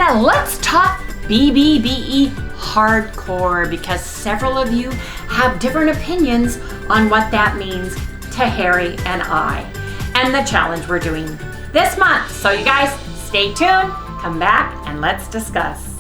And let's talk Bbbe hardcore, because several of you have different opinions on what that means to Harry and I, and the challenge we're doing this month. So you guys stay tuned, come back, and let's discuss.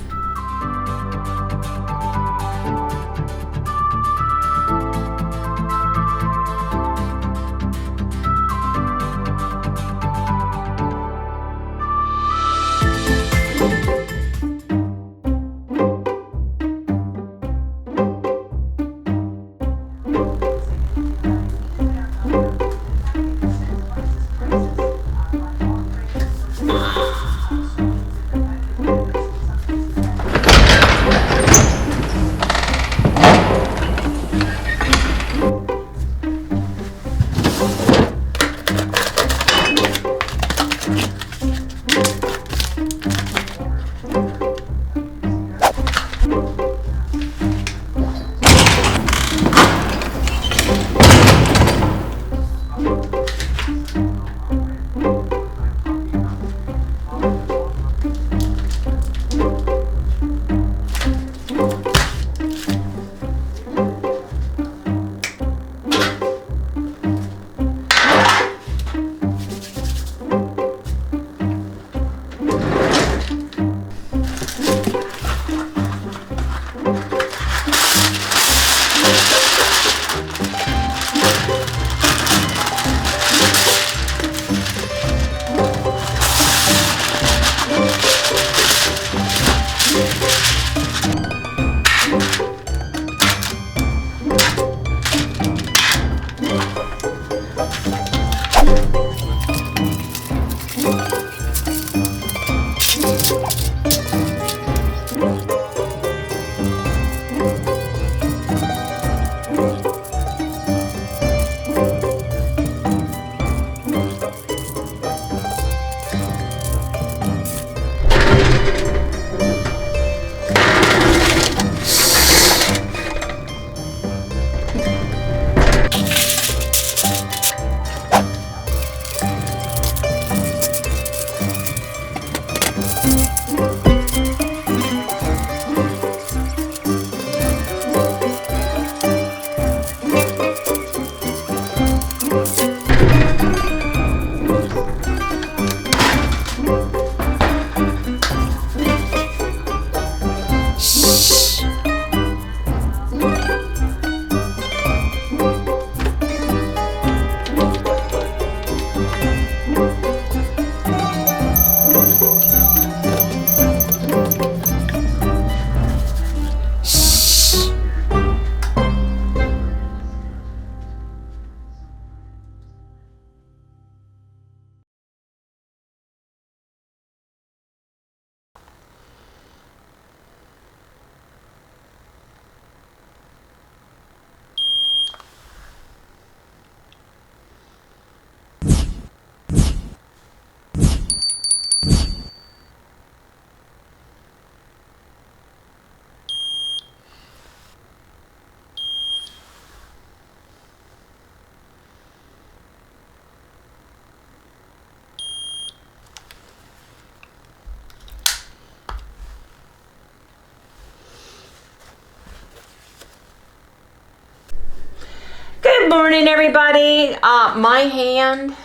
Good morning, everybody. My hand,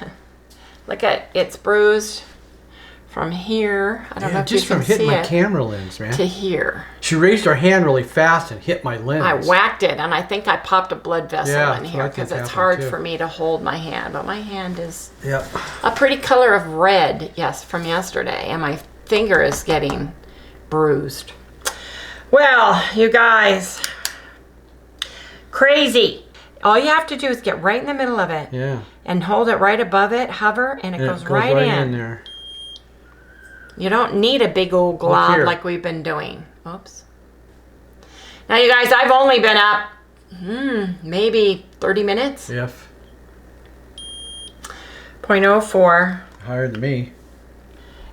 look at it's bruised from here. I don't know if just you can from hitting see my it, camera lens, man. to here. She raised her hand really fast and hit my lens. I whacked it, and I think I popped a blood vessel in so here that because can it's happen, hard too. for me to hold my hand. But my hand is Yep. a pretty color of red, yes, from yesterday, and my finger is getting bruised. Well, you guys, crazy. All you have to do is get right in the middle of it. Yeah. And hold it right above it, hover, and it goes right in. there. You don't need a big old glob like we've been doing. Oops. Now, you guys, I've only been up maybe 30 minutes. Yep. 0.04. Higher than me.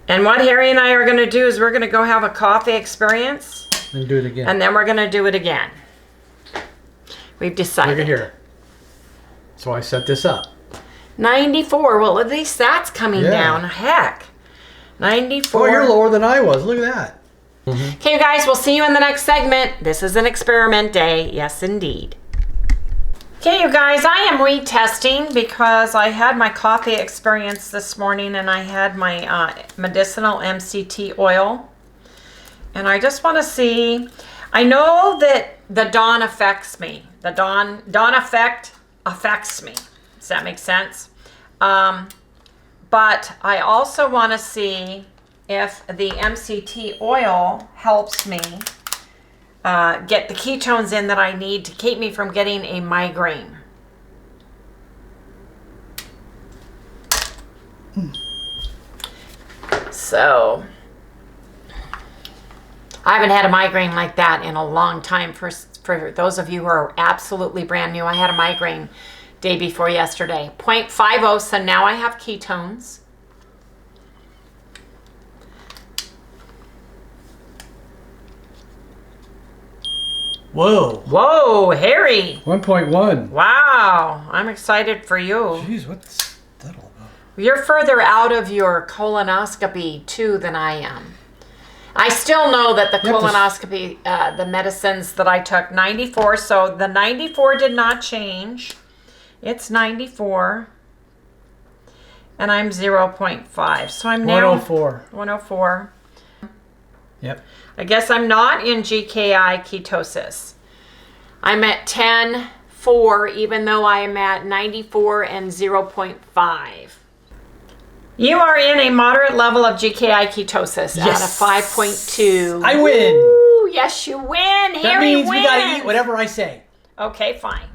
And what Harry and I are going to do is we're going to go have a coffee experience. Then do it again. And then we're going to do it again. We've decided. Look at here. So I set this up. 94. Well, at least that's coming down. Heck. 94. Oh, you're lower than I was. Look at that. Okay, you guys, we'll see you in the next segment. This is an experiment day. Yes, indeed. Okay, you guys, I am retesting because I had my coffee experience this morning and I had my medicinal MCT oil. And I just want to see, I know that the dawn affects me. The dawn effect affects me. Does that make sense? But I also want to see if the MCT oil helps me get the ketones in that I need to keep me from getting a migraine. So, I haven't had a migraine like that in a long time. For those of you who are absolutely brand new, I had a migraine day before yesterday. 0.50, so now I have ketones. Whoa. Whoa, Harry. 1.1. Wow, I'm excited for you. Jeez, what's that all about? You're further out of your colonoscopy too than I am. I still know that the colonoscopy, the medicines that I took, 94, so the 94 did not change. It's 94. And I'm 0.5. So I'm now 104. 104. Yep. I guess I'm not in GKI ketosis. I'm at 10.4, even though I am at 94 and 0.5. You are in a moderate level of GKI ketosis at a 5.2. I win. Ooh, yes, you win. That Harry means wins. we gotta eat whatever I say. Okay, fine.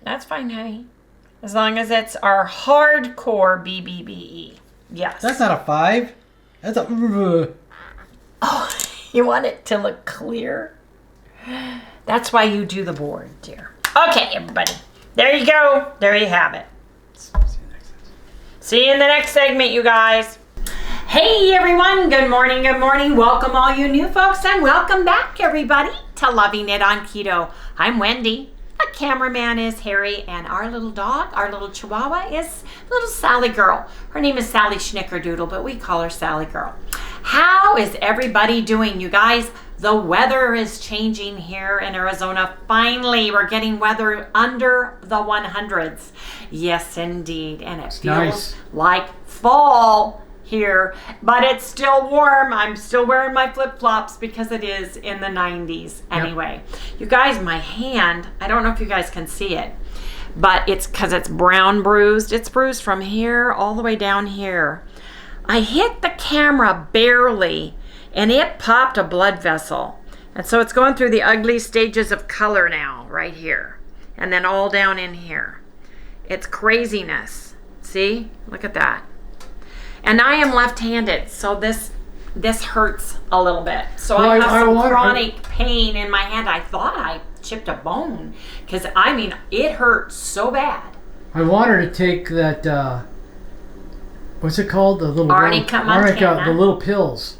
That's fine, honey. As long as it's our hardcore Bbbe. Yes. That's not a 5. That's a... Oh, you want it to look clear? That's why you do the board, dear. Okay, everybody. There you go. There you have it. See you in the next segment, you guys. Hey, everyone. Good morning. Good morning. Welcome all you new folks and welcome back, everybody, to Loving It on Keto. I'm Wendy. Our cameraman is Harry, and our little dog, our little chihuahua, is little Sally Girl. Her name is Sally Schnickerdoodle, but we call her Sally Girl. How is everybody doing, you guys? The weather is changing here in Arizona. Finally, we're getting weather under the 100s. Yes, indeed. And it feels like fall here, but it's still warm. I'm still wearing my flip-flops because it is in the 90s anyway. You guys, my hand, I don't know if you guys can see it, but it's because it's brown bruised. It's bruised from here all the way down here. I hit the camera barely and it popped a blood vessel. And so it's going through the ugly stages of color now, right here. And then all down in here. It's craziness. See? Look at that. And I am left-handed, so this hurts a little bit. So I have some chronic pain in my hand. I thought I chipped a bone because, I mean, it hurt so bad. I want her to take that, what's it called? The little Arnica Montana. the little pills.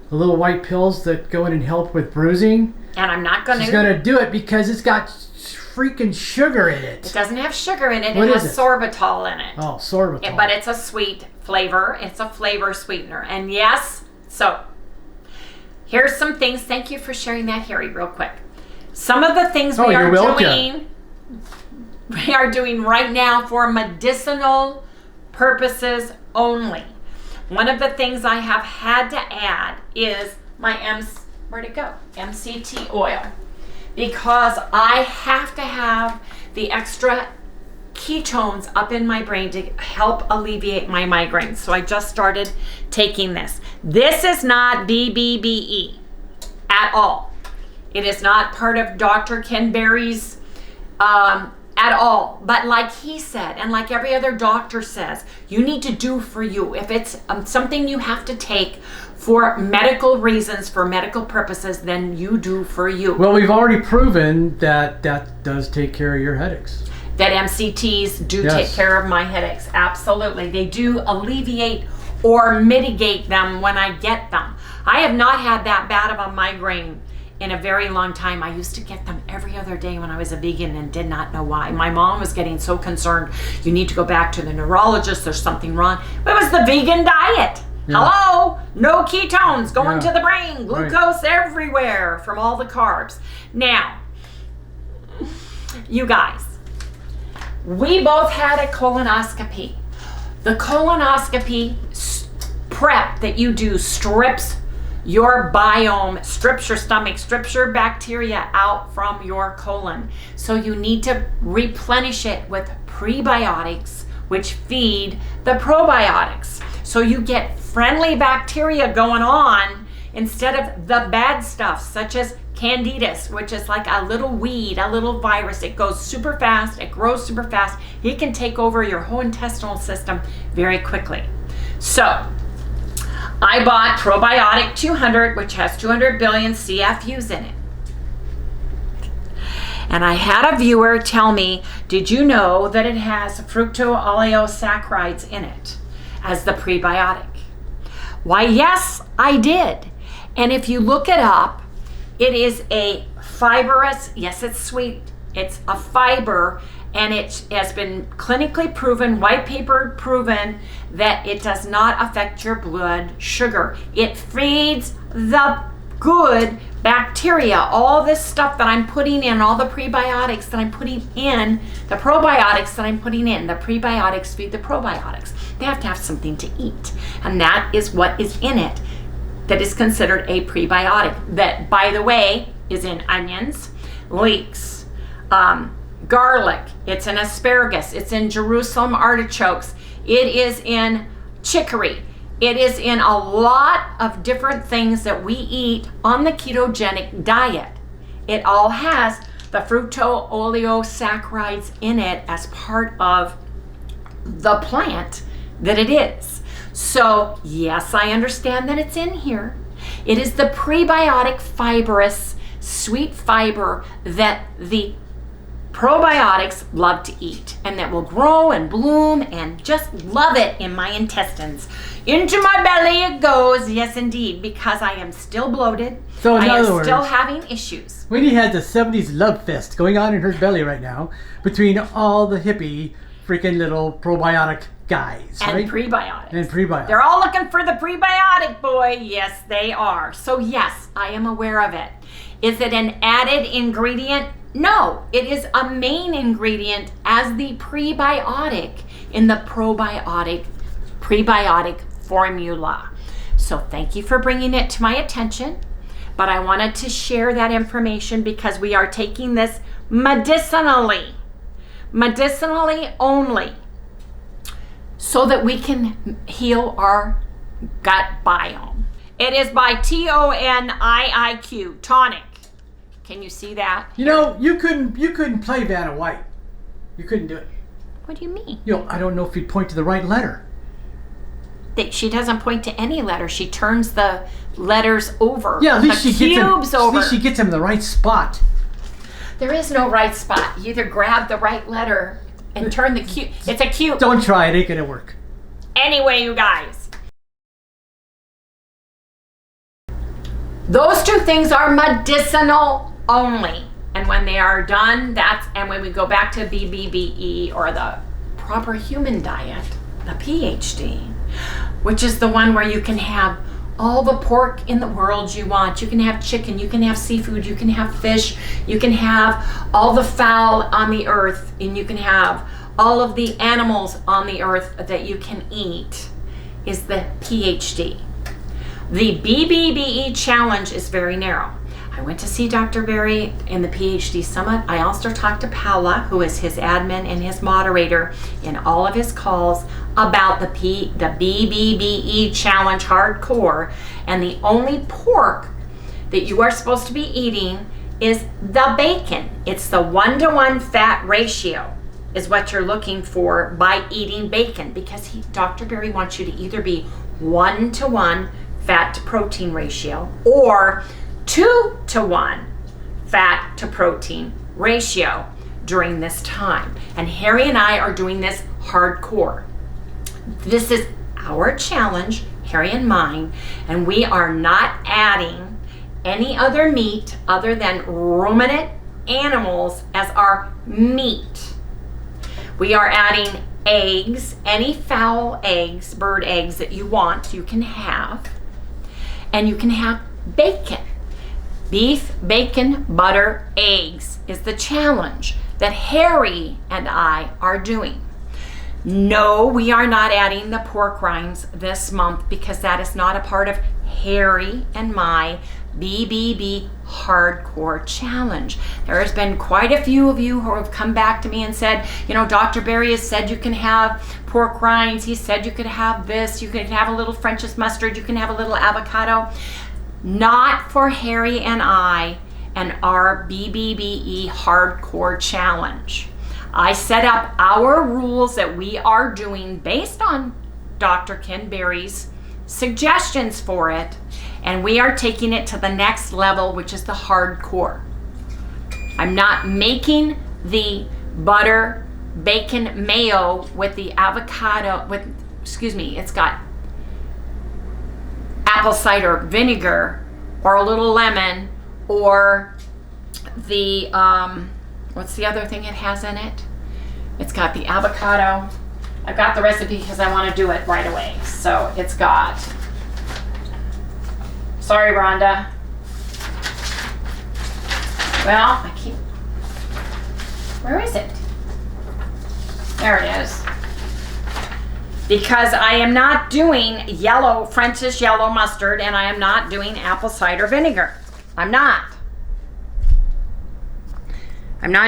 The little white pills that go in and help with bruising. And I'm not going to. She's going to do it because it's got freaking sugar in it. It doesn't have sugar in it. What it is has it? sorbitol in it. Oh, sorbitol. But it's a sweet flavor. It's a flavor sweetener. And yes, so here's some things. Thank you for sharing that, Harry, real quick. Some of the things we are doing right now for medicinal purposes only. One of the things I have had to add is my where'd it go? MCT oil. Because I have to have the extra ketones up in my brain to help alleviate my migraines. So I just started taking this. This is not Bbbe at all. It is not part of Dr. Ken Berry's at all. But like he said, and like every other doctor says, you need to do for you. If it's something you have to take for medical reasons, for medical purposes, then you do for you. Well, we've already proven that that does take care of your headaches. That MCTs do take care of my headaches. Absolutely. They do alleviate or mitigate them when I get them. I have not had that bad of a migraine in a very long time. I used to get them every other day when I was a vegan and did not know why. My mom was getting so concerned, you need to go back to the neurologist, there's something wrong. It was the vegan diet. Yeah. Hello? No ketones going Yeah. to the brain. Glucose everywhere from all the carbs. Now, you guys, we both had a colonoscopy. The colonoscopy prep that you do strips your biome, strips your stomach, strips your bacteria out from your colon. So you need to replenish it with prebiotics, which feed the probiotics. So you get friendly bacteria going on instead of the bad stuff, such as Candidus, which is like a little weed, a little virus. It goes super fast, it grows super fast. It can take over your whole intestinal system very quickly. So I bought Probiotic 200, which has 200 billion CFUs in it. And I had a viewer tell me, did you know that it has fructooleosaccharides in it as the prebiotic? Why, yes, I did. And if you look it up, it is a fibrous, yes, it's sweet, it's a fiber, and it has been clinically proven, white paper proven, that it does not affect your blood sugar. It feeds the good bacteria. All this stuff that I'm putting in, all the prebiotics that I'm putting in, the probiotics that I'm putting in, the prebiotics feed the probiotics. They have to have something to eat. And that is what is in it that is considered a prebiotic. That, by the way, is in onions, leeks, garlic, it's in asparagus, it's in Jerusalem artichokes, it is in chicory, it is in a lot of different things that we eat on the ketogenic diet. It all has the fructooleosaccharides in it as part of the plant that it is. So yes, I understand that it's in here. It is the prebiotic fibrous sweet fiber that the probiotics love to eat, and that will grow and bloom and just love it in my intestines. Into my belly it goes, yes indeed, because I am still bloated. So in other words, still having issues. Wendy has a 70s love fest going on in her belly right now between all the hippie freaking little probiotic guys, and right? Prebiotics. And prebiotics. They're all looking for the prebiotic, boy. Yes, they are. So yes, I am aware of it. Is it an added ingredient? No, it is a main ingredient as the prebiotic in the prebiotic formula. So thank you for bringing it to my attention. But I wanted to share that information because we are taking this medicinally only, so that we can heal our gut biome. It is by TONIQ, tonic. Can you see that? You know, you couldn't play Vanna White. You couldn't do it. What do you mean? You know, I don't know if you'd point to the right letter. She doesn't point to any letter. She turns the letters over. Yeah, at least the cubes over. At least she gets them in the right spot. There is no right spot. You either grab the right letter and turn the cube. It's a cube. Don't try it. Ain't gonna work. Anyway, you guys. Those two things are medicinal only. And when they are done, and when we go back to Bbbe or the proper human diet, the PhD, which is the one where you can have all the pork in the world you want. You can have chicken, you can have seafood, you can have fish, you can have all the fowl on the earth, and you can have all of the animals on the earth that you can eat, is the PhD. The Bbbe challenge is very narrow. I went to see Dr. Bbbe in the PhD Summit. I also talked to Paula, who is his admin and his moderator in all of his calls, about the Bbbe challenge hardcore. And the only pork that you are supposed to be eating is the bacon. It's the 1-to-1 fat ratio is what you're looking for by eating bacon, because Dr. Bbbe wants you to either be 1-to-1 fat to protein ratio or 2-to-1 fat to protein ratio during this time. And Harry and I are doing this hardcore. This is our challenge, Harry and mine, and we are not adding any other meat other than ruminant animals as our meat. We are adding eggs, any fowl eggs, bird eggs that you want, you can have. And you can have bacon. Beef, bacon, butter, eggs is the challenge that Harry and I are doing. No, we are not adding the pork rinds this month because that is not a part of Harry and my Bbbe hardcore challenge. There has been quite a few of you who have come back to me and said, you know, Dr. Barry has said you can have pork rinds. He said you could have this. You could have a little French's mustard. You can have a little avocado. Not for Harry and I and our Bbbe hardcore challenge. I set up our rules that we are doing based on Dr. Ken Berry's suggestions for it, and we are taking it to the next level, which is the hardcore. I'm not making the butter bacon mayo with the avocado it's got apple cider vinegar or a little lemon or the what's the other thing it has in it? It's got the avocado. I've got the recipe because I want to do it right away. So it's got, sorry Rhonda. Well, where is it? There it is. Because I am not doing French's yellow mustard, and I am not doing apple cider vinegar. I'm not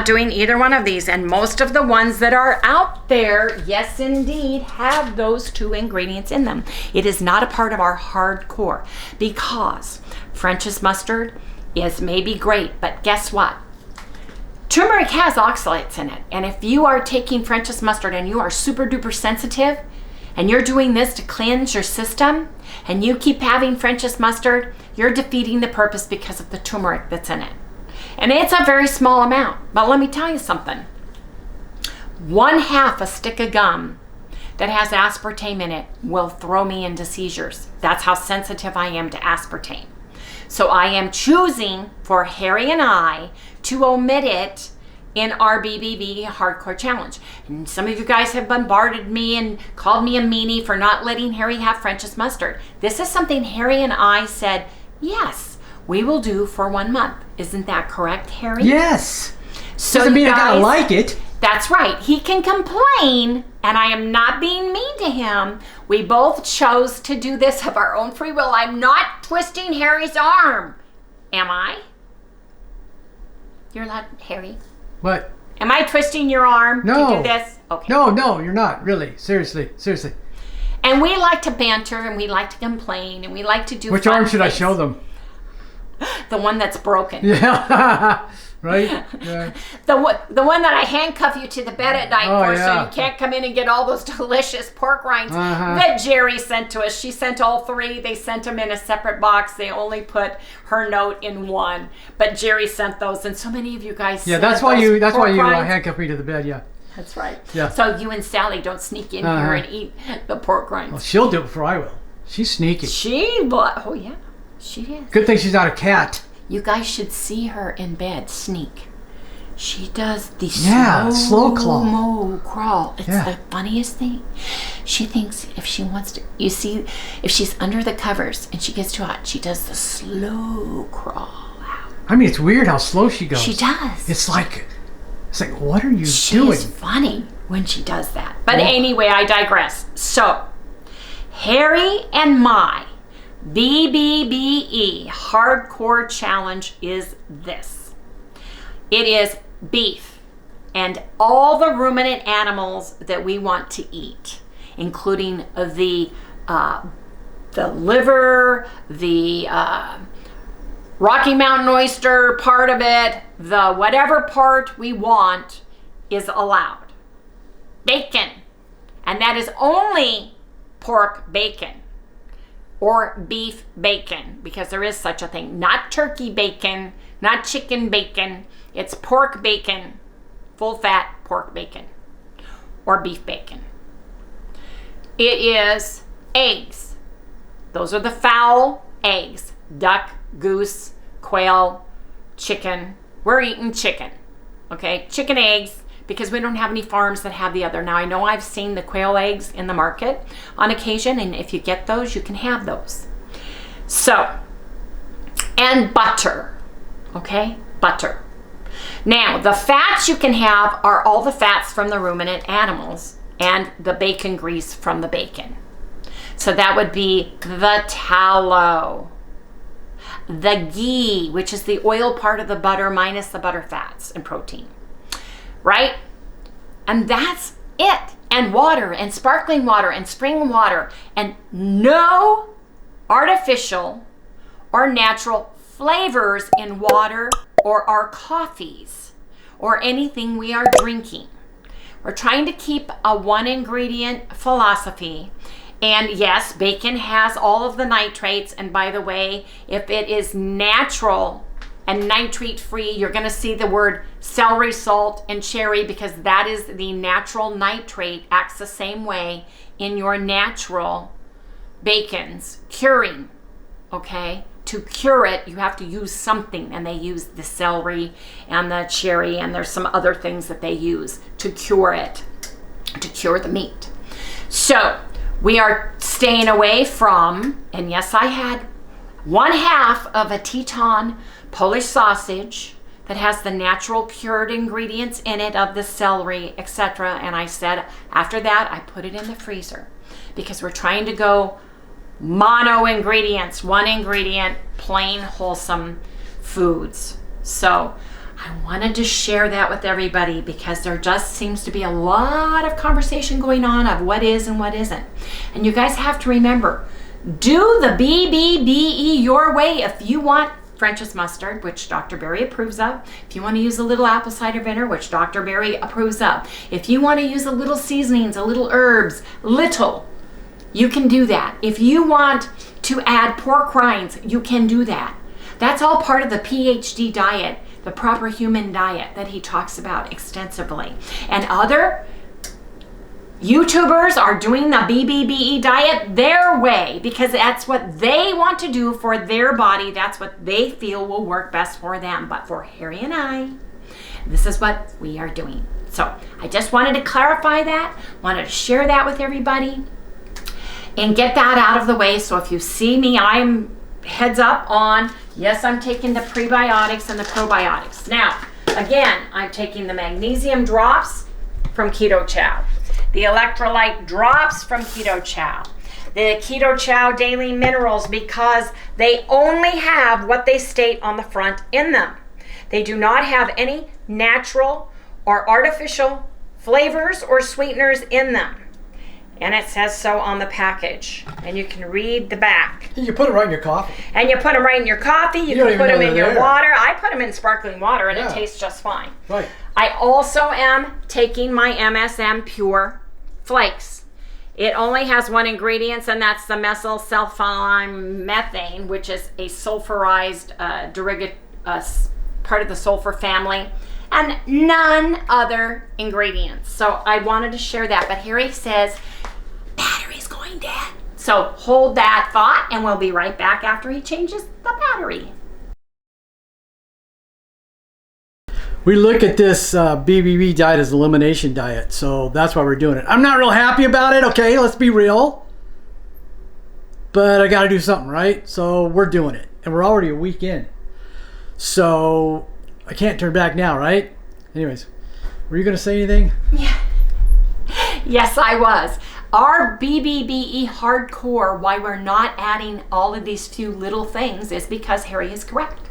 doing either one of these, and most of the ones that are out there, yes indeed, have those two ingredients in them. It is not a part of our hardcore because French's mustard is maybe great, but guess what? Turmeric has oxalates in it, and if you are taking French's mustard and you are super duper sensitive, and you're doing this to cleanse your system, and you keep having French's mustard, you're defeating the purpose because of the turmeric that's in it. And it's a very small amount, but let me tell you something. 1/2 a stick of gum that has aspartame in it will throw me into seizures. That's how sensitive I am to aspartame. So I am choosing for Harry and I to omit it in our Bbbe hardcore challenge. And some of you guys have bombarded me and called me a meanie for not letting Harry have French's mustard. This is something Harry and I said, yes, we will do for 1 month. Isn't that correct, Harry? Yes. So doesn't mean guys, I gotta like it. That's right. He can complain, and I am not being mean to him. We both chose to do this of our own free will. I'm not twisting Harry's arm. Am I? You're not, Harry? What? Am I twisting your arm to do this? Okay. No, you're not. Really. Seriously. And we like to banter, and we like to complain, and we like to do Which fun arm should I things. show them? The one that's broken. Yeah. Right? Yeah. The one that I handcuff you to the bed at night for, so yeah. you can't come in and get all those delicious pork rinds that Jerry sent to us. She sent all 3. They sent them in a separate box. They only put her note in one, but Jerry sent those, and so many of you guys. Yeah, that's why you handcuff me to the bed. Yeah. That's right. Yeah. So you and Sally don't sneak in here and eat the pork rinds. Well, she'll do it before I will. She's sneaky. Oh yeah, she is. Good thing she's not a cat. You guys should see her in bed sneak. She does the slow crawl. It's the funniest thing. She thinks if she wants to, if she's under the covers and she gets too hot, she does the slow crawl out. I mean, it's weird how slow she goes. She does. It's like, what are you doing? She's funny when she does that. But anyway, I digress. So, Harry and my Bbbe hardcore challenge is this. It is beef and all the ruminant animals that we want to eat, including the liver, the Rocky Mountain oyster part of it, the whatever part we want is allowed. Bacon, and that is only pork bacon. Or beef bacon, because there is such a thing. Not turkey bacon, not chicken bacon. It's pork bacon, full fat pork bacon, or beef bacon. It is eggs. Those are the fowl eggs. Duck, goose, quail, chicken. We're eating chicken, okay? Chicken eggs, because we don't have any farms that have the other. Now, I know I've seen the quail eggs in the market on occasion, and if you get those, you can have those. So, and butter, okay? Butter. Now, the fats you can have are all the fats from the ruminant animals and the bacon grease from the bacon. So that would be the tallow, the ghee, which is the oil part of the butter minus the butter fats and protein, right? And that's it. And water and sparkling water and spring water and no artificial or natural flavors in water or our coffees or anything we are drinking. We're trying to keep a one ingredient philosophy. And yes, bacon has all of the nitrates. And by the way, if it is natural and nitrate free, you're going to see the word celery salt and cherry, because that is the natural nitrate, acts the same way in your natural bacons, curing, okay? To cure it, you have to use something, and they use the celery and the cherry, and there's some other things that they use to cure it, to cure the meat. So we are staying away from, and yes, I had 1/2 of a Teton Polish sausage that has the natural cured ingredients in it of the celery, etc. And I said, after that, I put it in the freezer because we're trying to go mono ingredients, one ingredient, plain wholesome foods. So I wanted to share that with everybody because there just seems to be a lot of conversation going on of what is and what isn't. And you guys have to remember, do the Bbbe your way. If you want French's mustard, which Dr. Bbbe approves of. If you want to use a little apple cider vinegar, which Dr. Bbbe approves of. If you want to use a little seasonings, a little herbs, you can do that. If you want to add pork rinds, you can do that. That's all part of the PhD diet, the proper human diet that he talks about extensively. And other YouTubers are doing the Bbbe diet their way because that's what they want to do for their body. That's what they feel will work best for them. But for Harry and I, this is what we are doing. So I just wanted to clarify that, wanted to share that with everybody and get that out of the way. So if you see me, I'm heads up on, yes, I'm taking the prebiotics and the probiotics. Now, again, I'm taking the magnesium drops from Keto Chow, the electrolyte drops from Keto Chow, the Keto Chow daily minerals, because they only have what they state on the front in them. They do not have any natural or artificial flavors or sweeteners in them. And it says so on the package. And you can read the back. You put it right in your coffee. And you put them right in your coffee. You can put them in your water. I put them in sparkling water and it tastes just fine. Right. I also am taking my MSM Pure Flakes. It only has one ingredient, and that's the methylsulfamethane, which is a sulfurized part of the sulfur family, and none other ingredients. So I wanted to share that. But Harry says, battery's going dead. So hold that thought, and we'll be right back after he changes the battery. We look at this Bbbe diet as elimination diet, so that's why we're doing it. I'm not real happy about it, okay, let's be real. But I gotta do something, right? So we're doing it, and we're already a week in. So I can't turn back now, right? Anyways, were you gonna say anything? Yeah. Yes, I was. Our Bbbe hardcore, why we're not adding all of these few little things, is because Harry is correct.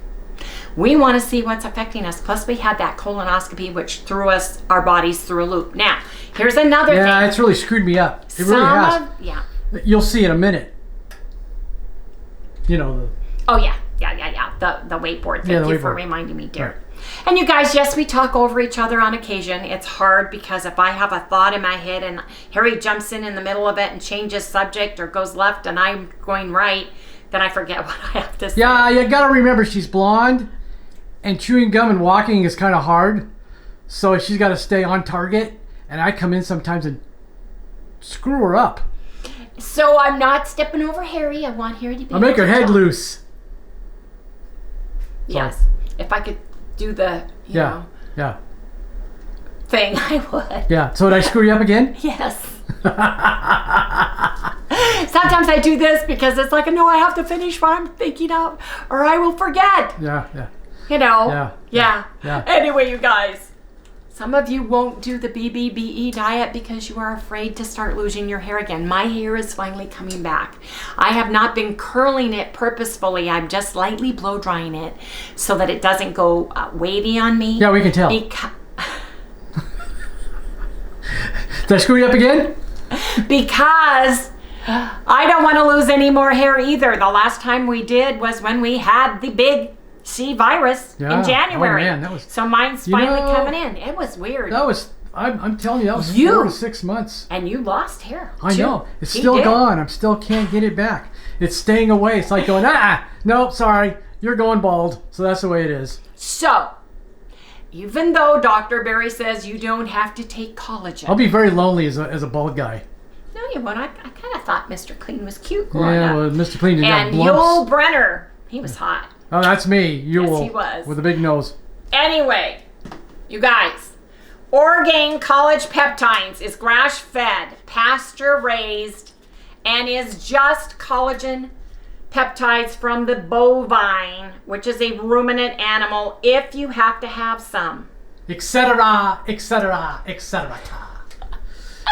We want to see what's affecting us. Plus, we had that colonoscopy, which threw our bodies through a loop. Now, here's another thing. Yeah, it's really screwed me up. It really has. Yeah. You'll see in a minute. You know. Oh, yeah. The weight board. Thank you for reminding me, dear. Right. And you guys, yes, we talk over each other on occasion. It's hard because if I have a thought in my head and Harry jumps in the middle of it and changes subject or goes left and I'm going right, then I forget what I have to say. Yeah, you got to remember she's blonde. And chewing gum and walking is kind of hard. So she's got to stay on target. And I come in sometimes and screw her up. So I'm not stepping over Harry. I want Harry to be... I'll make her head loose. Yes. If I could do the, you know, thing, I would. Yeah. So did I screw you up again? Yes. Sometimes I do this because it's like, no, I have to finish what I'm thinking of, or I will forget. Yeah. You know? Yeah. Anyway, you guys, some of you won't do the Bbbe diet because you are afraid to start losing your hair again. My hair is finally coming back. I have not been curling it purposefully. I'm just lightly blow drying it so that it doesn't go wavy on me. Yeah, we can tell. Did I screw you up again? Because I don't want to lose any more hair either. The last time we did was when we had the big C virus in January. Oh, man, so mine's finally coming in. It was weird. I'm telling you, that was 4 to 6 months. And you lost hair. I know. It's still gone. I still can't get it back. It's staying away. It's like going, no, sorry, you're going bald. So that's the way it is. So, even though Dr. Barry says you don't have to take collagen. I'll be very lonely as a bald guy. No, you won't. I kind of thought Mr. Clean was cute growing up. Yeah, well, Mr. Clean didn't have lumps. And Yul Brenner, he was hot. Oh, that's me. Yul. Yes, he was. With a big nose. Anyway, you guys, Orgain College Peptides is grass-fed, pasture-raised, and is just collagen peptides from the bovine, which is a ruminant animal, if you have to have some. Etc., etc., etc.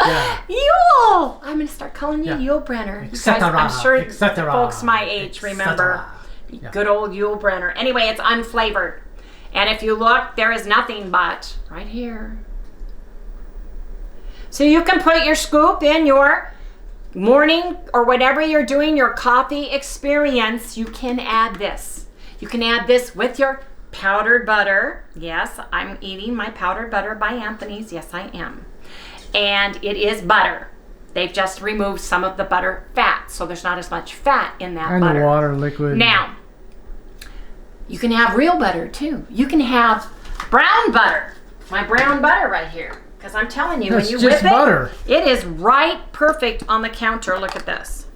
Yeah. Yul! I'm going to start calling you Yul Brenner. I'm sure folks my age remember. Good old Yul Brenner. Anyway, it's unflavored. And if you look, there is nothing but right here. So you can put your scoop in your morning or whatever you're doing, your coffee experience. You can add this. You can add this with your powdered butter. Yes, I'm eating my powdered butter by Anthony's. Yes, I am. And it is butter. They've just removed some of the butter fat, so there's not as much fat in that butter. And the water liquid. Now, you can have real butter too. You can have brown butter. My brown butter right here. Because I'm telling you, when you whip it, it is right perfect on the counter. Look at this.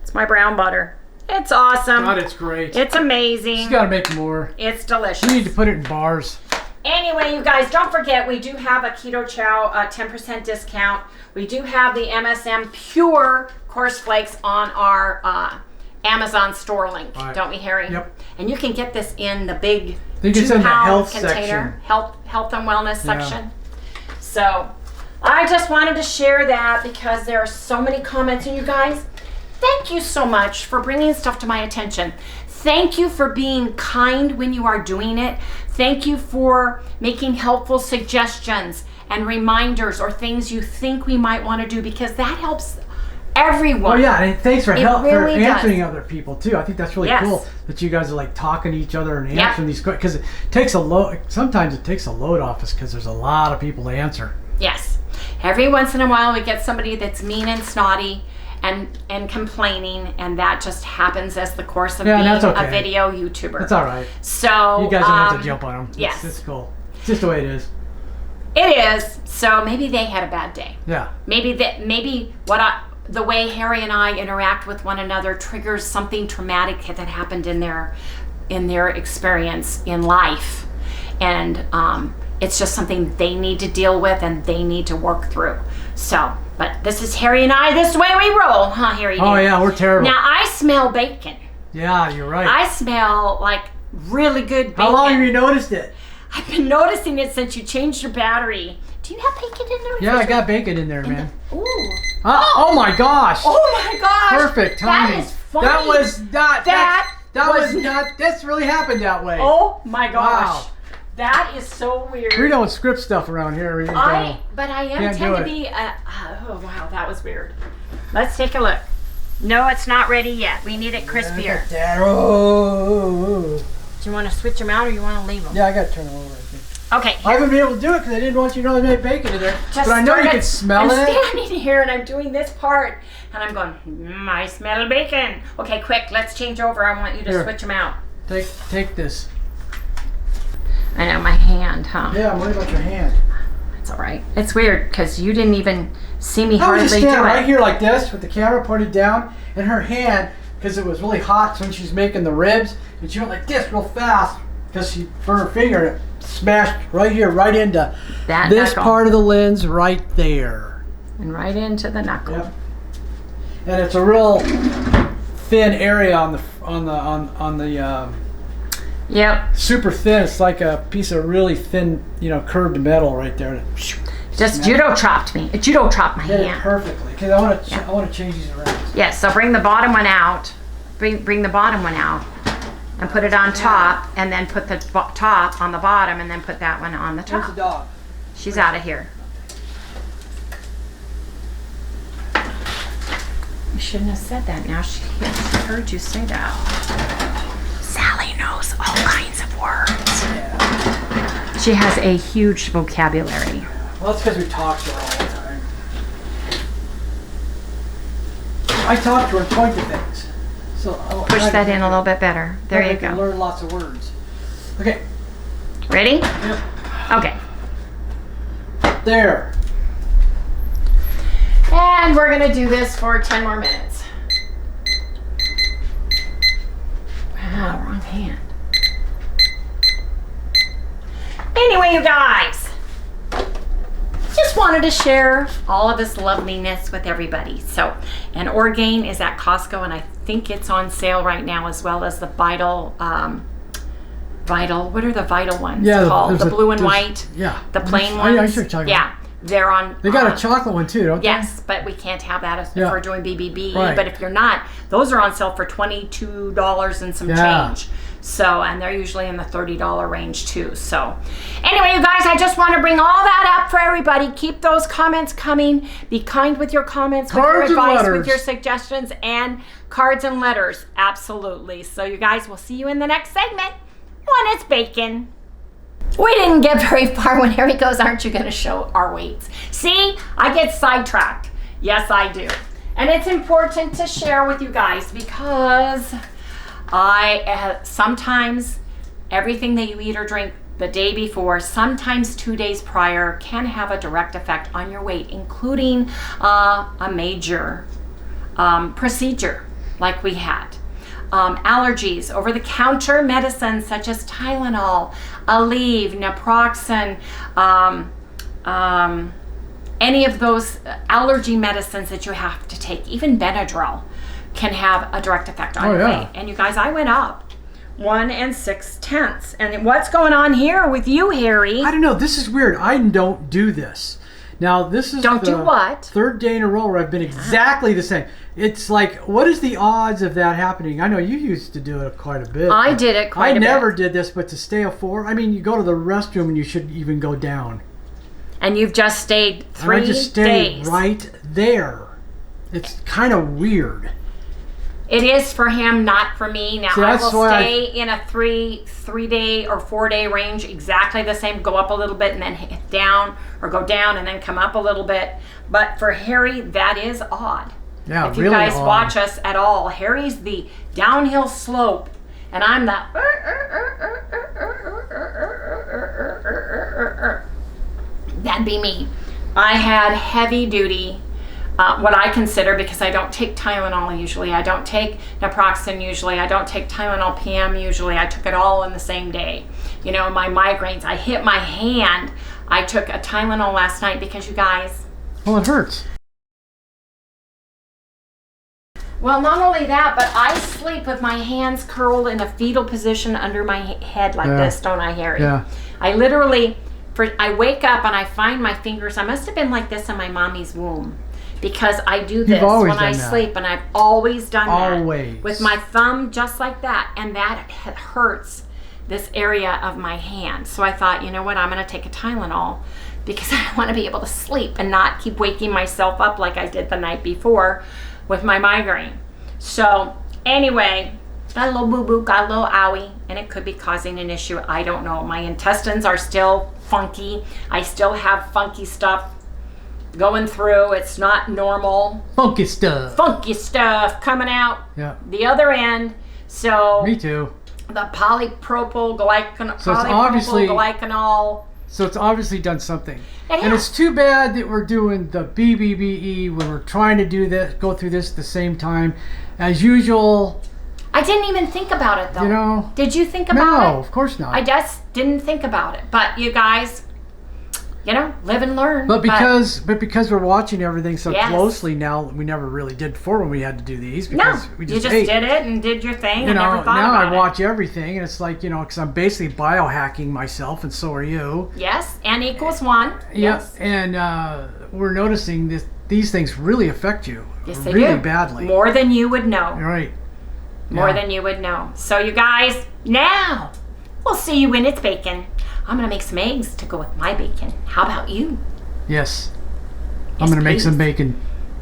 It's my brown butter. It's awesome. God, it's great. It's amazing. She's got to make more. It's delicious. You need to put it in bars. Anyway, you guys, don't forget, we do have a Keto Chow 10% discount. We do have the MSM Pure Coarse Flakes on our Amazon store link. Right. Don't we, Harry? Yep. And you can get this in the big 2-pound container, health and wellness section. So I just wanted to share that because there are so many comments. And you guys, thank you so much for bringing stuff to my attention. Thank you for being kind when you are doing it. Thank you for making helpful suggestions and reminders or things you think we might want to do, because that helps everyone. Oh yeah, and thanks for for answering other people too. I think that's really cool that you guys are like talking to each other and answering these questions, because it takes a load. Sometimes it takes a load off us because there's a lot of people to answer. Yes, every once in a while we get somebody that's mean and snotty and complaining, and that just happens as the course of being a video YouTuber. That's all right. So you guys don't have to jump on them. Yes, it's cool. It's just the way it is. It is. So maybe they had a bad day. Yeah. Maybe the way Harry and I interact with one another triggers something traumatic that happened in their experience in life, and it's just something they need to deal with and they need to work through. So, but this is Harry and I. This is the way we roll, huh, Harry? Oh yeah, we're terrible. Now I smell bacon. Yeah, you're right. I smell like really good bacon. How long have you noticed it? I've been noticing it since you changed your battery. Do you have bacon in there? Yeah, I got bacon in there, man. Ooh. Oh my gosh. Oh my gosh. Perfect timing. That is funny. That was not. That was not. This really happened that way. Oh my gosh. Wow. That is so weird. We don't script stuff around here. But I tend to be. Oh wow, that was weird. Let's take a look. No, it's not ready yet. We need it crispier. Look at that. Oh. Do you want to switch them out or you want to leave them? Yeah, I got to turn them over, I think. Okay. I haven't been able to do it because I didn't want you to know there's any bacon in there. But I know you can smell it. I'm standing here and I'm doing this part and I'm going, I smell bacon. Okay, quick, let's change over. I want you to switch them out. Take this. I know, my hand, huh? Yeah, I'm worried about your hand. It's all right. It's weird because you didn't even see me hardly do it. I was just standing right here like this with the camera pointed down, and her hand, because it was really hot when she was making the ribs, and she went like this real fast because she burned her finger and it smashed right here, right into this part of the lens right there. And right into the knuckle. Yep. and it's a real thin area on the Yep. super thin. It's like a piece of really thin, curved metal right there. Just judo chopped me. It judo chopped my Did it hand. perfectly. Because I want to change these around. Yes. So bring the bottom one out. Bring the bottom one out, and put it on top, and then put the top on the bottom, and then put that one on the top. Where's the dog? She's out of here. You shouldn't have said that. Now she heard you say that. Sally knows all kinds of words. Yeah. She has a huge vocabulary. Well, that's because we talk to her all the time. I talk to her and point to things. So Push that in a little bit better. There you go. Learn lots of words. Okay. Ready? Yep. Okay. There. And we're gonna do this for 10 more minutes. Wow, wrong hand. Anyway, you guys, just wanted to share all of this loveliness with everybody. So, and Orgain is at Costco, and I think it's on sale right now, as well as the Vital, what are the Vital ones called? The blue and white? Yeah. The plain ones? I should talk yeah. They're on. They got a chocolate one too, don't they? Yes, but we can't have that if we're doing Bbbe. Right. But if you're not, those are on sale for $22 and some change. So, and they're usually in the $30 range too. So, anyway, you guys, I just want to bring all that up for everybody. Keep those comments coming. Be kind with your comments, with your advice, with your suggestions, and cards and letters. Absolutely. So, you guys, we'll see you in the next segment when it's bacon. We didn't get very far when Harry goes, aren't you going to show our weights? See, I get sidetracked. Yes, I do. And it's important to share with you guys because sometimes everything that you eat or drink the day before, sometimes 2 days prior, can have a direct effect on your weight, including a major procedure like we had. Allergies, over-the-counter medicines such as Tylenol, Aleve, naproxen, any of those allergy medicines that you have to take, even Benadryl, can have a direct effect on your weight. And you guys, I went up 1 6/10. And what's going on here with you, Harry? I don't know. This is weird. I don't do this. Now, this is the third day in a row where I've been exactly the same. It's like, what is the odds of that happening? I know you used to do it quite a bit. I did it quite a bit. I never did this, but to stay a 4, I mean, you go to the restroom and you should even go down. And you've just stayed 3 days. I just stayed right there. It's kind of weird. It is for him, not for me. Now, I will stay in a 3-day or 4-day range, exactly the same. Go up a little bit and then hit down, or go down and then come up a little bit. But for Harry, that is odd. Yeah, if you guys watch us at all, Harry's the downhill slope, and I'm the. That'd be me. I had heavy duty. What I consider, because I don't take Tylenol usually, I don't take naproxen usually, I don't take Tylenol PM usually, I took it all in the same day. You know, my migraines, I hit my hand. I took a Tylenol last night because, you guys. Well, it hurts. Well, not only that, but I sleep with my hands curled in a fetal position under my head like this, don't I, Harry? Yeah. I literally, I wake up and I find my fingers, I must have been like this in my mommy's womb. Because I do this when I sleep, and I've always done that. With my thumb just like that, and that hurts this area of my hand. So I thought, you know what, I'm going to take a Tylenol because I want to be able to sleep and not keep waking myself up like I did the night before with my migraine. So anyway, got a little boo-boo, got a little owie, and it could be causing an issue. I don't know. My intestines are still funky. I still have funky stuff going through. It's not normal. Funky stuff coming out the other end. So me too. The polypropyl glycanol. So it's obviously done something. And it's too bad that we're doing the Bbbe when we're trying to do this, go through this at the same time. As usual. I didn't even think about it though. You know? Did you think about it? No, of course not. I just didn't think about it. But you guys, you know, live and learn. But because we're watching everything so Yes. closely now, we never really did before when we had to do these. Because we you just ate. did it and did your thing You and know, never thought now about I watch everything, and it's like, you know, because I'm basically biohacking myself, and so are you. Yes, N equals 1. Yeah, Yes. and we're noticing these things really affect you. Yes, they really do. badly. More than you would know. Right. More Yeah. than you would know. So you guys, now we'll see you when it's bacon. I'm gonna make some eggs to go with my bacon. How about you? Yes. I'm Yes, gonna make please. some bacon.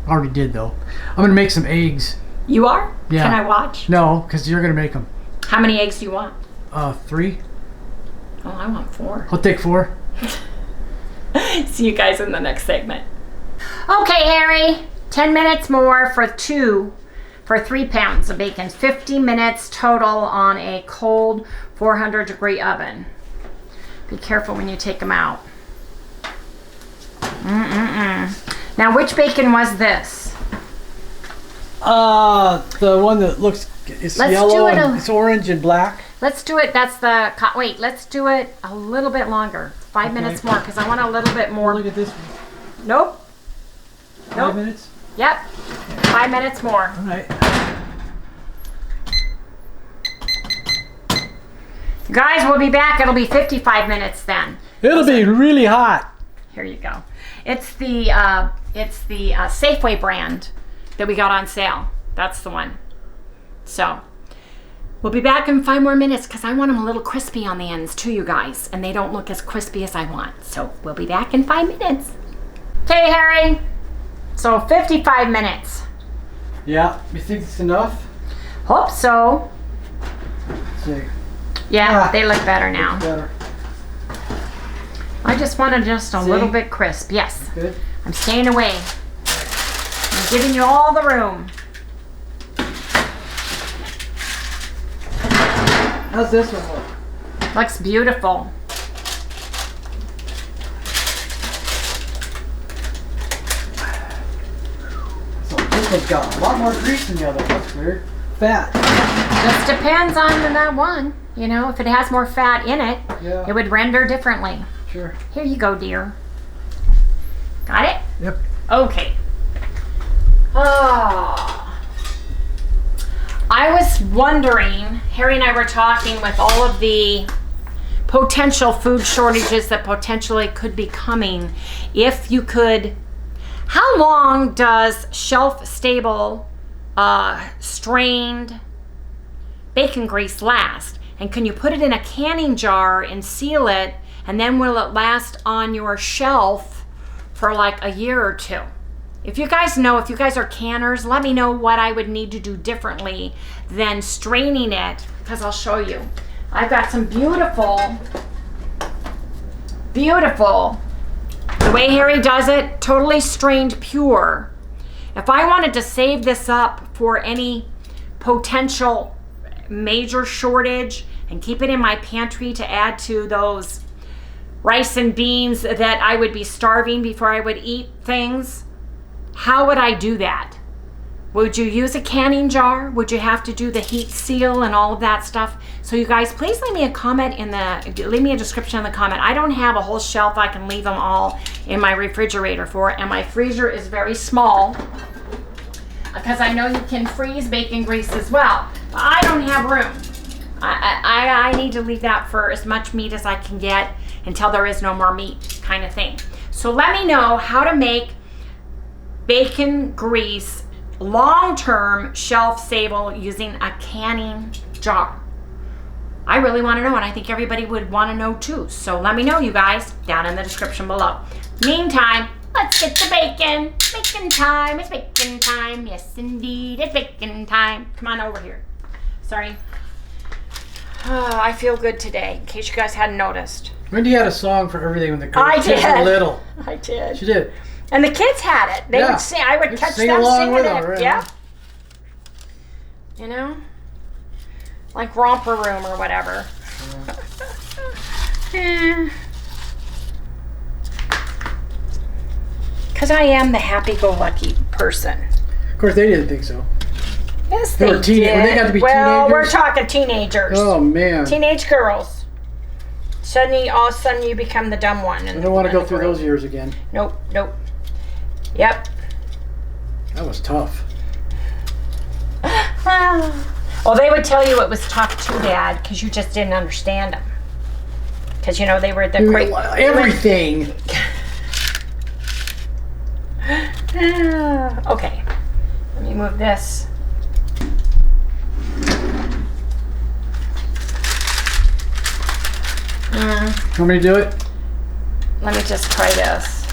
Already did though. I'm gonna make some eggs. You are? Yeah. Can I watch? No, because you're gonna make them. How many eggs do you want? 3. Oh, I want 4. I'll take 4. See you guys in the next segment. Okay, Harry. 10 minutes more for 3 pounds of bacon. 50 minutes total on a cold 400-degree oven. Be careful when you take them out. Now, which bacon was this? The one that looks, it's Let's yellow do it and it's orange and black. Let's do it. That's the, wait, let's do it a little bit longer. 5 minutes more, because I want a little bit more. Look at this one. Nope. 5 minutes? Yep. 5 minutes more. All right. Guys, we'll be back. It'll be 55 minutes then. It'll be really hot. Here you go. It's the Safeway brand that we got on sale. That's the one. So we'll be back in 5 more minutes because I want them a little crispy on the ends too, you guys, and they don't look as crispy as I want. So we'll be back in 5 minutes. Okay, Harry. So 55 minutes. Yeah. You think it's enough? Hope so. Let's see. Yeah, they look better now. Better. I just wanted just a little bit crisp. Yes. Good. I'm staying away. I'm giving you all the room. How's this one look? Looks beautiful. So this one's got a lot more grease than the other one. That's weird. Fat. Just depends on that one. You know, if it has more fat in it, Yeah. it would render differently. Sure. Here you go, dear. Got it? Yep. Okay. I was wondering, Harry and I were talking with all of the potential food shortages that potentially could be coming, if you could, how long does shelf-stable strained bacon grease last? And can you put it in a canning jar and seal it, and then will it last on your shelf for like a year or 2? If you guys know, if you guys are canners, let me know what I would need to do differently than straining it, because I'll show you. I've got some beautiful, the way Harry does it, totally strained pure. If I wanted to save this up for any potential major shortage and keep it in my pantry to add to those rice and beans that I would be starving before I would eat things, how would I do that? Would you use a canning jar? Would you have to do the heat seal and all of that stuff? So you guys, please leave me a comment leave me a description in the comment. I don't have a whole shelf I can leave them all in my refrigerator for, and my freezer is very small because I know you can freeze bacon grease as well. But I don't have room. I need to leave that for as much meat as I can get until there is no more meat, kind of thing. So let me know how to make bacon grease long-term shelf-stable using a canning jar. I really want to know, and I think everybody would want to know too. So let me know, you guys, down in the description below. Meantime, let's get the bacon. Bacon time. It's bacon time. Yes, indeed, it's bacon time. Come on over here. Sorry. Oh, I feel good today, in case you guys hadn't noticed. Wendy had a song for everything when the I kids were did. little. I did. She did. And the kids had it. They Yeah. would sing. I would You'd catch sing them along singing with it. them, right? Yeah. You know? Like Romper Room or whatever. Because I am the happy-go-lucky person. Of course, they didn't think so. Yes, They they were did. when they got to be well, teenagers. we're talking teenagers. Oh man. Teenage girls. Suddenly, all of a sudden, you become the dumb one. I don't want to go through those years again. Nope, nope. Yep. That was tough. Well, they would tell you it was tough too, Dad, because you just didn't understand them. Because, you know, they were the great... Everything. Okay. Let me move this. Want me to do it? Let me just try this.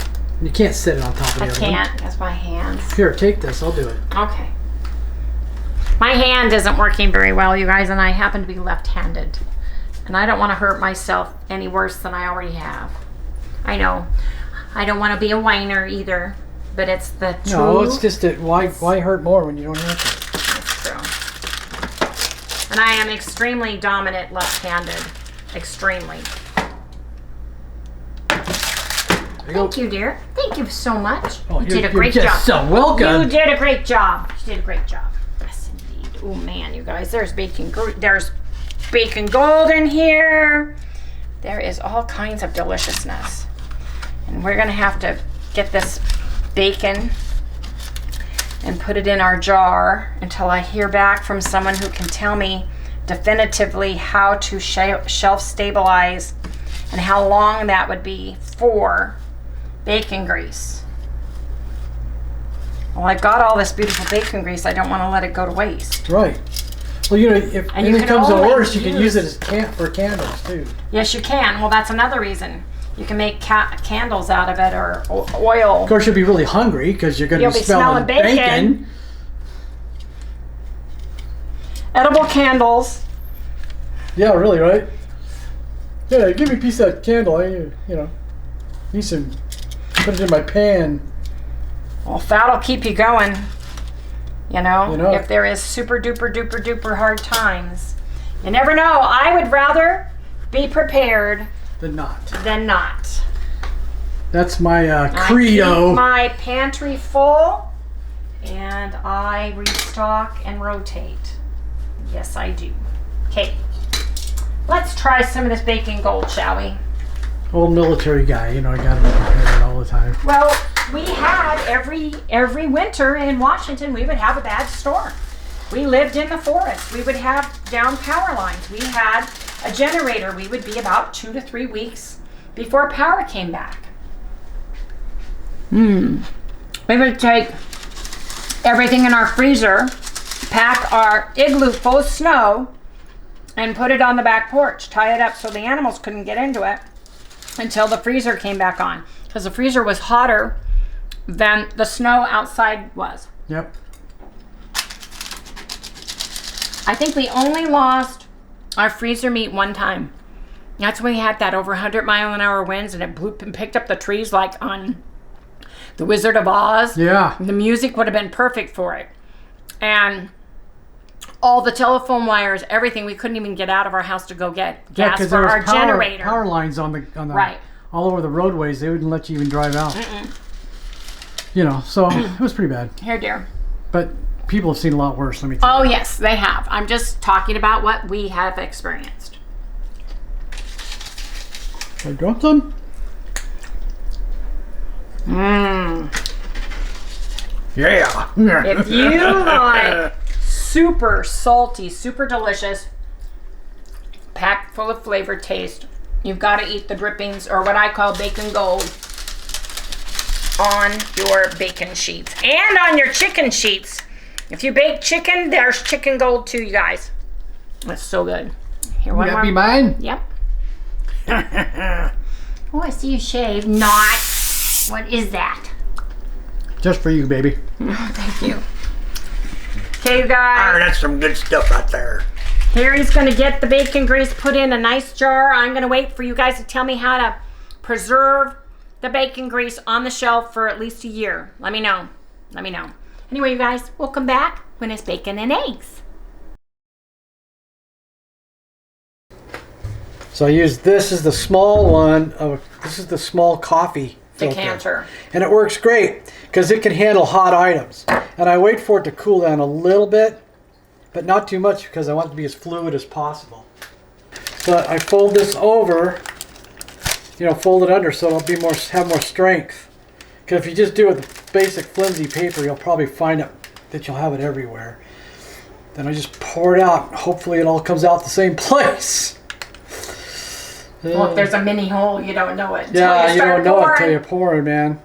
You can't sit it on top of the I other can't. That's my hands. Here, take this. I'll do it. Okay. My hand isn't working very well, you guys, and I happen to be left-handed. And I don't want to hurt myself any worse than I already have. I know. I don't want to be a whiner either, but it's the truth. No, it's just that why hurt more when you don't have to? That's true. And I am extremely dominant left-handed. Extremely. Thank you, dear. Thank you so much. Oh, you did a great you're job. Just so welcome. You did a great job. You did a great job. Yes, indeed. Oh man, you guys, there's bacon gold in here. There is all kinds of deliciousness. And we're gonna have to get this bacon and put it in our jar until I hear back from someone who can tell me definitively how to shelf stabilize and how long that would be for bacon grease. Well, I've got all this beautiful bacon grease. I don't want to let it go to waste. Right. Well, you know, if anything comes to worse, you can use it as for candles too. Yes, you can. Well, that's another reason. You can make candles out of it, or oil. Of course, you'll be really hungry because you're going to be smelling bacon. Edible candles. Yeah, really, right? Yeah, give me a piece of that candle. You know, need some. Put it in my pan. Well, that'll keep you going. You know, if there is super duper duper duper hard times, you never know. I would rather be prepared than not. That's my credo. I keep my pantry full, and I restock and rotate. Yes, I do. Okay, let's try some of this bacon gold, shall we? Old military guy, you know, I got to be prepared all the time. Well, we had every winter in Washington, we would have a bad storm. We lived in the forest. We would have down power lines. We had a generator. We would be about 2 to 3 weeks before power came back. We would take everything in our freezer, pack our igloo full of snow, and put it on the back porch, tie it up so the animals couldn't get into it until the freezer came back on, because the freezer was hotter than the snow outside was. Yep. I think we only lost our freezer meat one time. That's when we had that over 100-mile-an-hour winds, and it blew and picked up the trees like on The Wizard of Oz. Yeah. The music would have been perfect for it. And all the telephone wires, everything, we couldn't even get out of our house to go get gas for our generator. Power lines on the right. all over the roadways. They wouldn't let you even drive out. You know, so it was pretty bad. Here, dear. But people have seen a lot worse, let me tell you. Oh, yes, they have. I'm just talking about what we have experienced. I dropped some? Yeah. If you like super salty, super delicious, packed full of flavor taste, you've got to eat the drippings, or what I call bacon gold, on your bacon sheets and on your chicken sheets. If you bake chicken, there's chicken gold too, you guys. That's so good. Here, one more. Be mine? Yep. Oh, I see you shaved. Not. What is that? Just for you, baby. Oh, thank you. Okay, you guys. That's some good stuff out there. Harry's going to get the bacon grease put in a nice jar. I'm going to wait for you guys to tell me how to preserve the bacon grease on the shelf for at least a year. Let me know. Let me know. Anyway, you guys, we'll come back when it's bacon and eggs. So I use this as the small one. This is the small coffee filter. Decanter. And it works great because it can handle hot items. And I wait for it to cool down a little bit, but not too much because I want it to be as fluid as possible. So I fold this over fold it under so it'll be have more strength. Because if you just do it with basic flimsy paper, you'll probably find that you'll have it everywhere. Then I just pour it out. Hopefully it all comes out the same place. Well, if there's a mini hole, you don't know it. Yeah, you don't know it until you're pouring, man.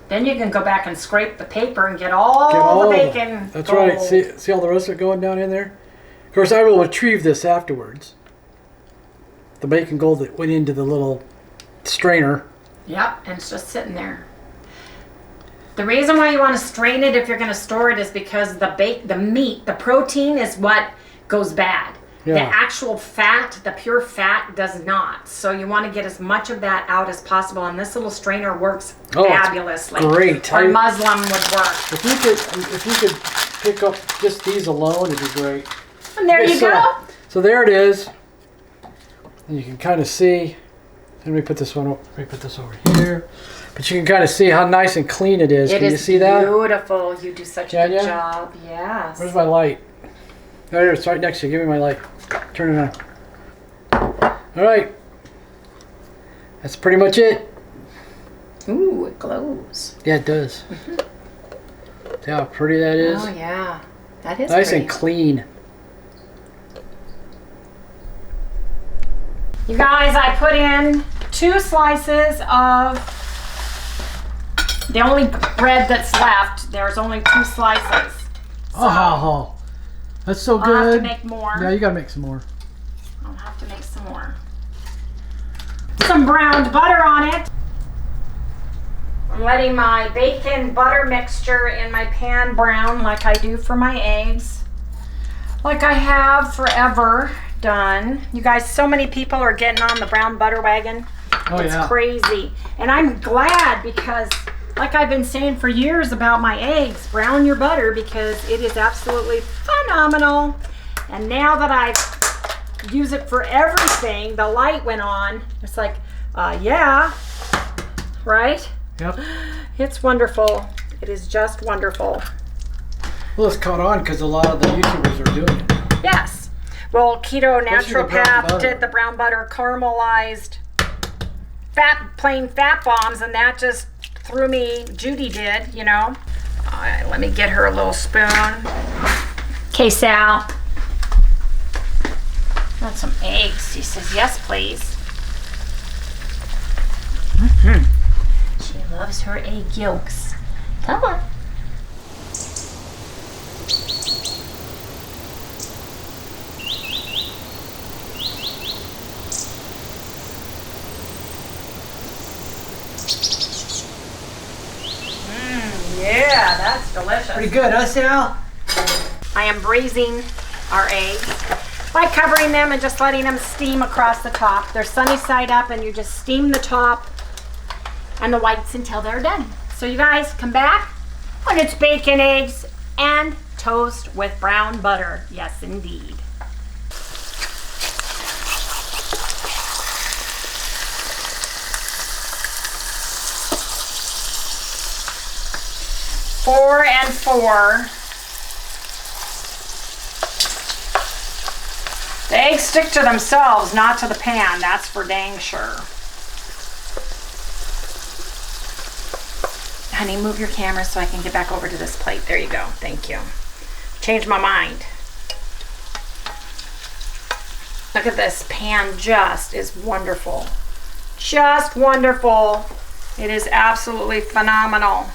Then you can go back and scrape the paper and get all the bacon. That's right. See all the rest of it going down in there? Of course, I will retrieve this afterwards. The bacon gold that went into the little strainer. Yep, and it's just sitting there. The reason why you want to strain it if you're going to store it is because the meat, the protein is what goes bad. Yeah. The actual fat, the pure fat, does not. So you want to get as much of that out as possible, and this little strainer works fabulously. Great. Or Muslim would work. If you could pick up just these alone, it'd be great. And there you go. So there it is. And you can kind of see. Let me put this over here. But you can kind of see how nice and clean it is. Can you see that? It is beautiful. You do such a good job. Yes. Where's my light? There, it's right next to you. Give me my light. Turn it on. All right. That's pretty much it. Ooh, it glows. Yeah, it does. See how pretty that is? Oh, yeah. That is nice pretty. And clean. You guys, I put in 2 slices of the only bread that's left. There's only 2 slices. So oh, that's so good. I'll have to make more. Yeah, you gotta make some more. I'll have to make some more. Some browned butter on it. I'm letting my bacon butter mixture in my pan brown like I do for my eggs. Like I have forever done. You guys, so many people are getting on the brown butter wagon. Oh, it's crazy. And I'm glad because like I've been saying for years about my eggs, brown your butter because it is absolutely phenomenal. And now that I use it for everything, the light went on. It's like, yeah, right? Yep. It's wonderful. It is just wonderful. Well, it's caught on because a lot of the YouTubers are doing it. Yes. Well, Keto Naturopath did the brown butter caramelized plain fat bombs, and that just threw me. Judy did, you know. All right, let me get her a little spoon. Okay, Sal. Want some eggs? She says, yes, please. She loves her egg yolks. Come on. Yeah, that's delicious. Pretty good, huh, Sal? I am braising our eggs by covering them and just letting them steam across the top. They're sunny side up, and you just steam the top and the whites until they're done. So you guys come back when it's bacon, eggs, and toast with brown butter. Yes, indeed. Four and 4. The eggs stick to themselves, not to the pan. That's for dang sure. Honey, move your camera so I can get back over to this plate. There you go. Thank you. Changed my mind. Look at this pan. Just is wonderful. Just wonderful. It is absolutely phenomenal.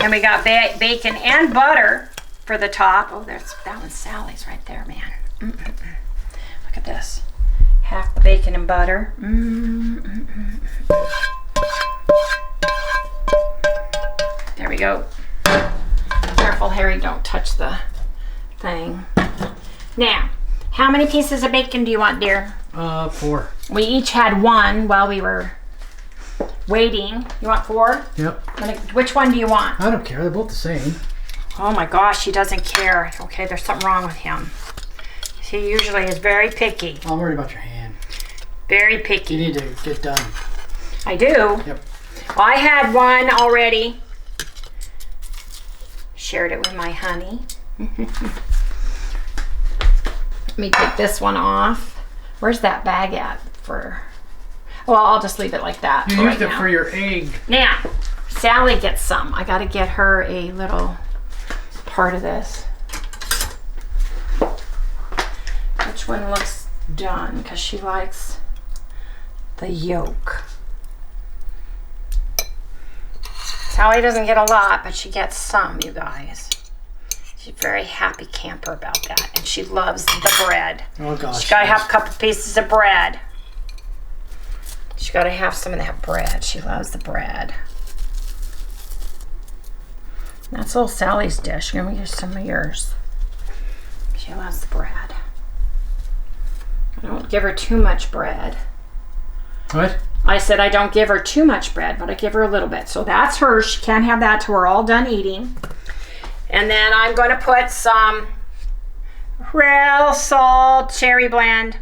And we got bacon and butter for the top. Oh, that one's Sally's right there, man. Look at this. Half the bacon and butter. There we go. Careful, Harry, don't touch the thing. Now, how many pieces of bacon do you want, dear? 4. We each had 1 while we were waiting. You want 4? Yep. Which one do you want? I don't care. They're both the same. Oh my gosh, he doesn't care. Okay, there's something wrong with him. He usually is very picky. I'm worried about your hand. Very picky. You need to get done. I do? Yep. Well, I had 1 already. Shared it with my honey. Let me take this one off. Where's that bag at for? Well, I'll just leave it like that. You used it for your egg. Now, Sally gets some. I got to get her a little part of this. Which one looks done? Because she likes the yolk. Sally doesn't get a lot, but she gets some, you guys. She's a very happy camper about that. And she loves the bread. Oh, gosh. She's got to have a couple pieces of bread. She's got to have some of that bread. She loves the bread. That's little Sally's dish. You're going to use some of yours. She loves the bread. I don't give her too much bread. What? I said I don't give her too much bread, but I give her a little bit. So that's hers. She can't have that till we're all done eating. And then I'm going to put some real salt cherry blend.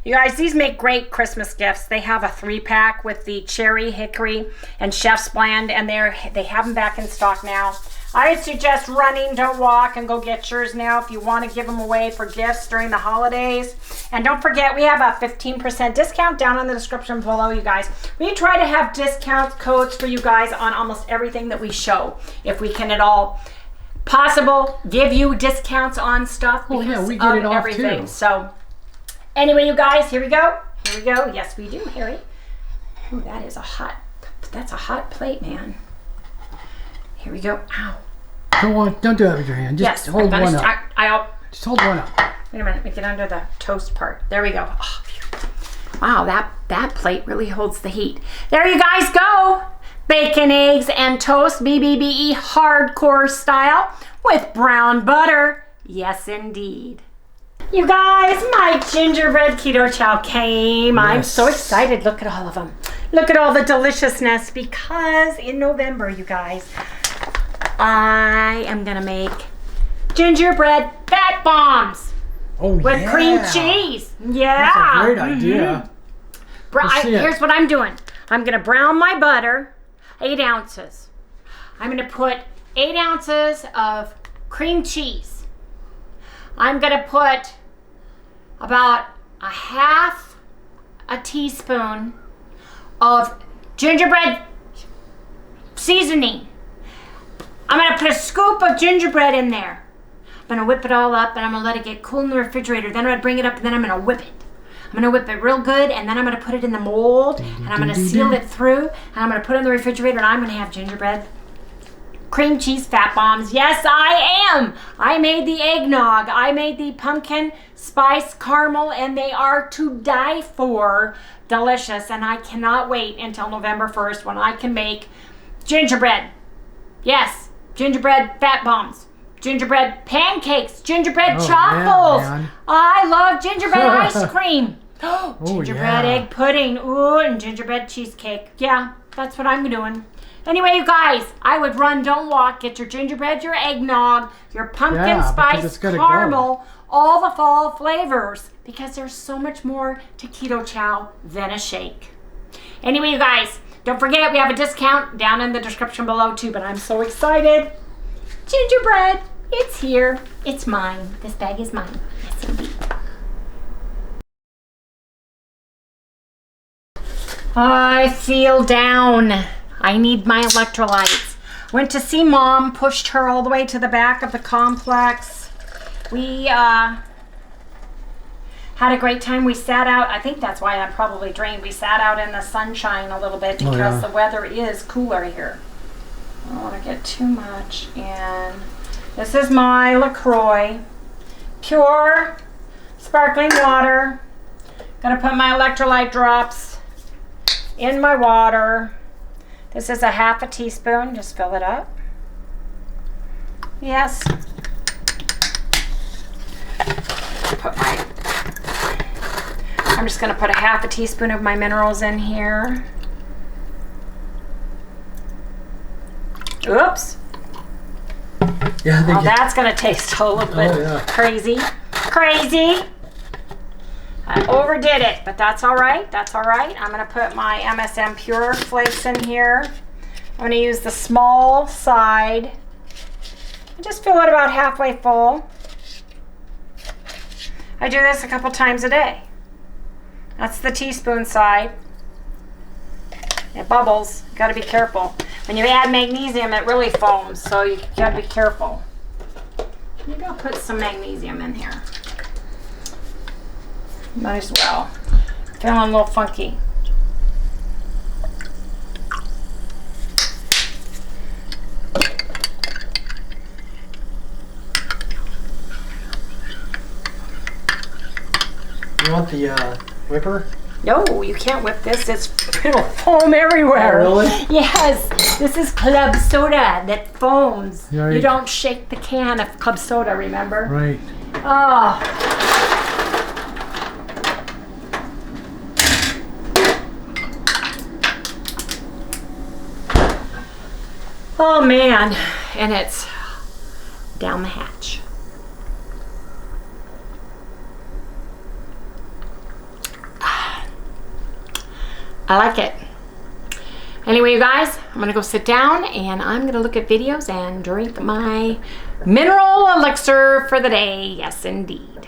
You guys, these make great Christmas gifts. They have a 3-pack with the cherry, hickory, and chef's blend, and they have them back in stock now. I suggest running, don't walk, and go get yours now if you want to give them away for gifts during the holidays. And don't forget, we have a 15% discount down in the description below, you guys. We try to have discount codes for you guys on almost everything that we show, if we can at all possible give you discounts on stuff because yeah, we get it off everything. too. So anyway, you guys, here we go. Here we go. Yes, we do, Harry. Ooh, that's a hot plate, man. Here we go. Ow. Don't do that with your hand. Just hold one up. Just hold one up. Wait a minute. Let me get under the toast part. There we go. Oh, wow, that plate really holds the heat. There you guys go. Bacon, eggs, and toast. Bbbe hardcore style with brown butter. Yes, indeed. You guys, my gingerbread keto chow came. Yes. I'm so excited. Look at all of them. Look at all the deliciousness because in November, you guys, I am going to make gingerbread fat bombs. Oh, with cream cheese. Yeah. That's a great idea. Here's what I'm doing. I'm going to brown my butter, 8 ounces. I'm going to put 8 ounces of cream cheese. I'm going to put about a half a teaspoon of gingerbread seasoning. I'm going to put a scoop of gingerbread in there. I'm going to whip it all up and I'm going to let it get cool in the refrigerator. Then I'm going to bring it up and then I'm going to whip it. I'm going to whip it real good and then I'm going to put it in the mold and I'm going to seal it through and I'm going to put it in the refrigerator and I'm going to have gingerbread cream cheese fat bombs. Yes, I am. I made the eggnog. I made the pumpkin spice caramel and they are to die for delicious. And I cannot wait until November 1st when I can make gingerbread. Yes, gingerbread fat bombs. Gingerbread pancakes. Gingerbread chaffles. Yeah, I love gingerbread ice cream. Gingerbread egg pudding. Ooh, and gingerbread cheesecake. Yeah, that's what I'm doing. Anyway, you guys, I would run, don't walk. Get your gingerbread, your eggnog, your pumpkin spice caramel, all the fall flavors, because there's so much more to Keto Chow than a shake. Anyway, you guys, don't forget we have a discount down in the description below too, but I'm so excited. Gingerbread, it's here. It's mine. This bag is mine. Yes, indeed. I feel down. I need my electrolytes. Went to see Mom, pushed her all the way to the back of the complex. We had a great time. We sat out. I think that's why I'm probably drained. We sat out in the sunshine a little bit because the weather is cooler here. I don't want to get too much in. This is my LaCroix. Pure sparkling water. Gonna put my electrolyte drops in my water. This is a half a teaspoon. Just fill it up. Yes. I'm just going to put a half a teaspoon of my minerals in here. Oops. Yeah, that's going to taste a little bit crazy. Crazy. I overdid it, but that's all right. That's all right. I'm going to put my MSM Pure flakes in here. I'm going to use the small side. I just fill it about halfway full. I do this a couple times a day. That's the teaspoon side. It bubbles. You gotta be careful. When you add magnesium, it really foams, so you gotta be careful. Maybe I'll put some magnesium in here. Might as well. Feeling a little funky. You want the whipper? No, you can't whip this. It'll foam everywhere. Oh, really? Yes. This is club soda that foams. Right. You don't shake the can of club soda, remember? Right. Oh. Oh man. And it's down the hatch. I like it. Anyway, you guys, I'm gonna go sit down and I'm gonna look at videos and drink my mineral elixir for the day. Yes, indeed.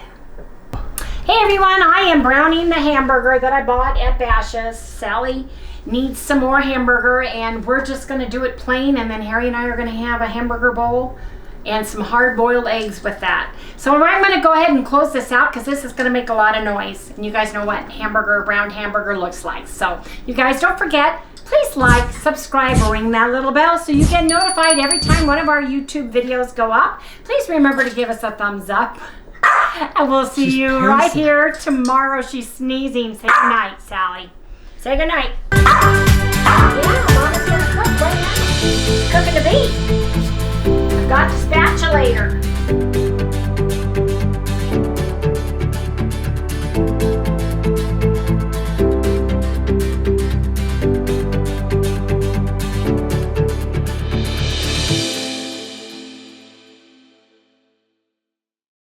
Hey everyone, I am browning the hamburger that I bought at Bash's. Sally needs some more hamburger and we're just gonna do it plain, and then Harry and I are gonna have a hamburger bowl and some hard-boiled eggs with that. So I'm going to go ahead and close this out because this is going to make a lot of noise. And you guys know what browned hamburger looks like. So you guys don't forget, please like, subscribe, ring that little bell so you get notified every time one of our YouTube videos go up. Please remember to give us a thumbs up. And we'll see you right here tomorrow. She's sneezing. Say goodnight, Sally. Say goodnight. Yeah, Mama's going to cook right now. Cooking the beef. Got the spatulator.